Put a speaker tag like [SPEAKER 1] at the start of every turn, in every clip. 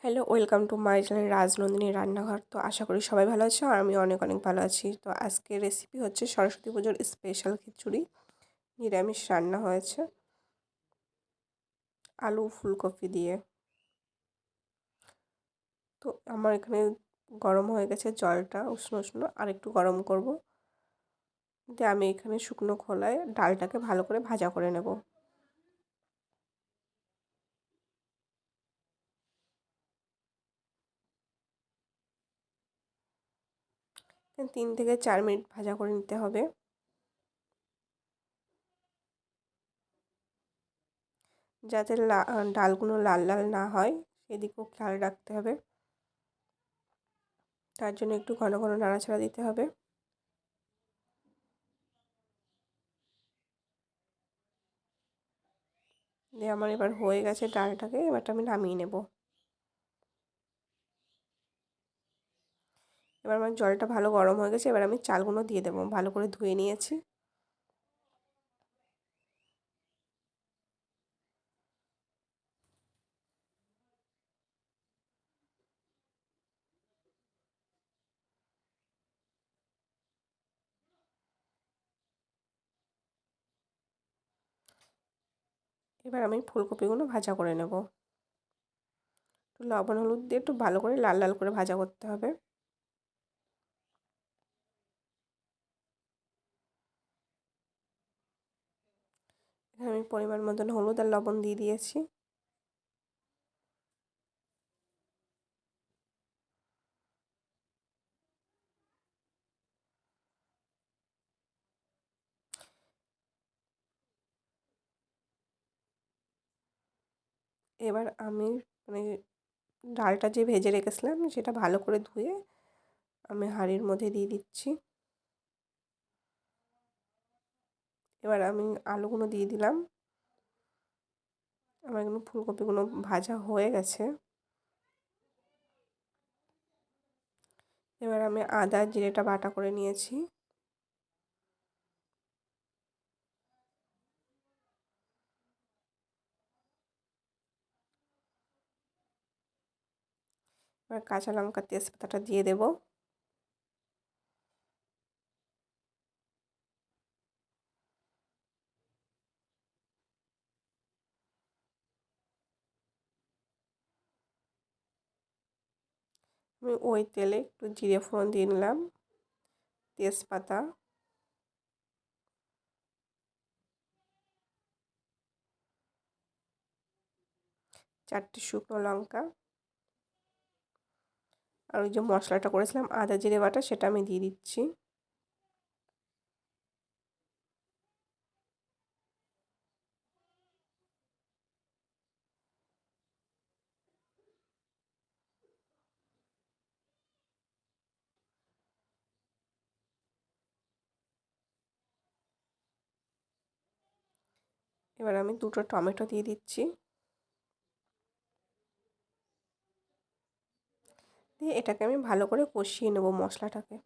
[SPEAKER 1] Hello, welcome to my channel Rajnandini রান্নাঘর। তো আশা করি সবাই ভালো আছো আর আমি অনেক অনেক ভালো আছি। তো আজকের রেসিপি হচ্ছে সরস্বতী পুজোর স্পেশাল খিচুড়ি। নিরামিষ রান্না হয়েছে আলু ফুলকপি দিয়ে। তো আমার এখানে গরম হয়ে গেছে জলটা, উষ্ণ উষ্ণ, আর একটু গরম করব। দিয়ে আমি এখানে শুকনো খোলায় ডালটাকে ভালো করে ভাজা করে নেব। 3 থেকে 4 মিনিট ভাজা করে নিতে হবে, যাতে ডালগুলো লাল লাল না হয় সেদিকেও খেয়াল রাখতে হবে। তার জন্য একটু ঘন ঘন নাড়াচাড়া দিতে হবে। দিয়ে আমার এবার হয়ে গেছে ডালটাকে, এবারটা আমি নামিয়ে নেব। এবার আমার জলটা ভালো গরম হয়ে গেছে, এবার আমি চালগুলো দিয়ে দেবো, ভালো করে ধুয়ে নিয়েছি। এবার আমি ফুলকপিগুলো ভাজা করে নেব। একটু লবণ হলুদ দিয়ে একটু ভালো করে লাল লাল করে ভাজা করতে হবে। এখানে আমি পরিমাণ মতন হলুদ আর লবণ দিয়ে দিয়েছি। এবার আমি মানে ডালটা যে ভেজে রেখেছিলাম সেটা ভালো করে ধুয়ে আমি হাঁড়ির মধ্যে দিয়ে দিচ্ছি। এবার আমি আলুগুলো দিয়ে দিলাম। আমার এগুলো ফুলকপিগুলো ভাজা হয়ে গেছে। এবার আমি আদা জিরেটা বাটা করে নিয়েছি। এবার কাঁচা লঙ্কা তেজপাতাটা দিয়ে দেবো। আমি ওই তেলে একটু জিরে ফোড়ন দিয়ে নিলাম, তেজপাতা, 4টে শুকনো লঙ্কা, আর ওই যে মশলাটা করেছিলাম আদা জিরে বাটা সেটা আমি দিয়ে দিচ্ছি। এবার আমি 2টো টমেটো দিয়ে দিচ্ছি। দিয়ে এটাকে আমি ভালো করে কষিয়ে নেব মশলাটাকে।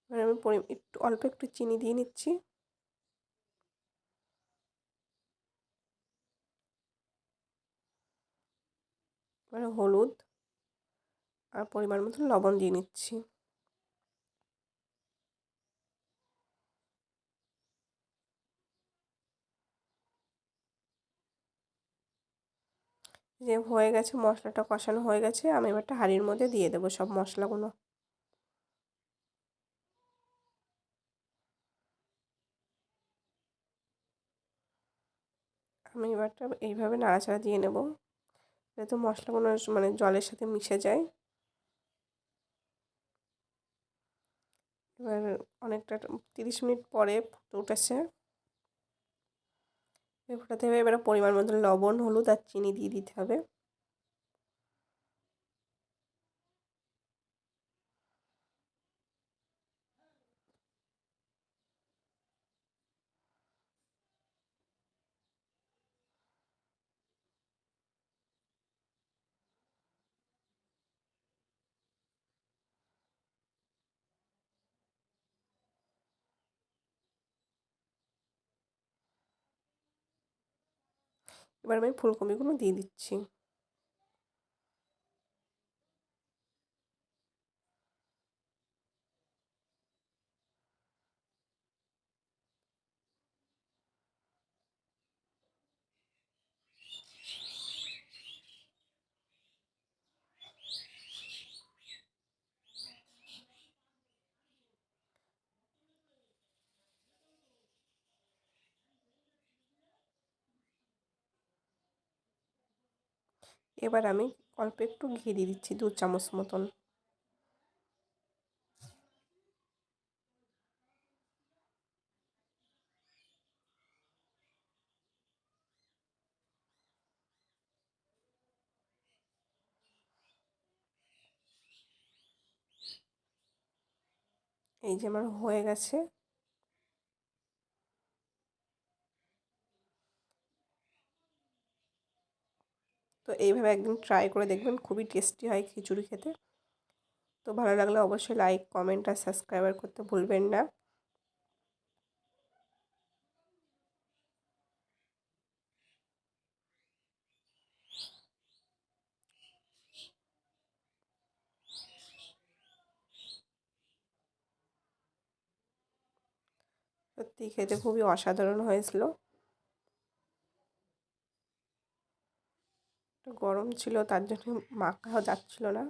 [SPEAKER 1] এবার আমি একটু অল্প একটু চিনি দিয়ে নিচ্ছি। এবার হলুদ আর পরিমাণ মতো লবণ দিয়ে নিচ্ছি। যে হয়ে গেছে, মশলাটা কষানো হয়ে গেছে, আমি এবারটা হাঁড়ির মধ্যে দিয়ে দেবো সব মশলাগুলো। আমি এবারটা এইভাবে নাড়াচাড়া দিয়ে নেব যাতে মশলাগুলো মানে জলের সাথে মিশে যায়। এবার অনেকটা 30 মিনিট পরে ফুটে উঠেছে। ফোটাতে হবে, এবারে পরিমাণ মতো লবণ হলুদ আর চিনি দিয়ে দিতে হবে। এবার আমি ফুলকপিগুলো দিয়ে দিচ্ছি। এবার আমি অল্প একটু ঘি দিয়ে দিচ্ছি 2 চামচ মতন। এই যে আমার হয়ে গেছে। তো এইভাবে একদিন ট্রাই করে দেখবেন, খুবই টেস্টি হয় খিচুড়ি খেতে। তো ভালো লাগলে অবশ্যই লাইক, কমেন্ট আর সাবস্ক্রাইবার করতে ভুলবেন না। সত্যি খেতে খুবই অসাধারণ হয়েছিল। গরম ছিল তার জন্য মাখাও যাচ্ছিল না।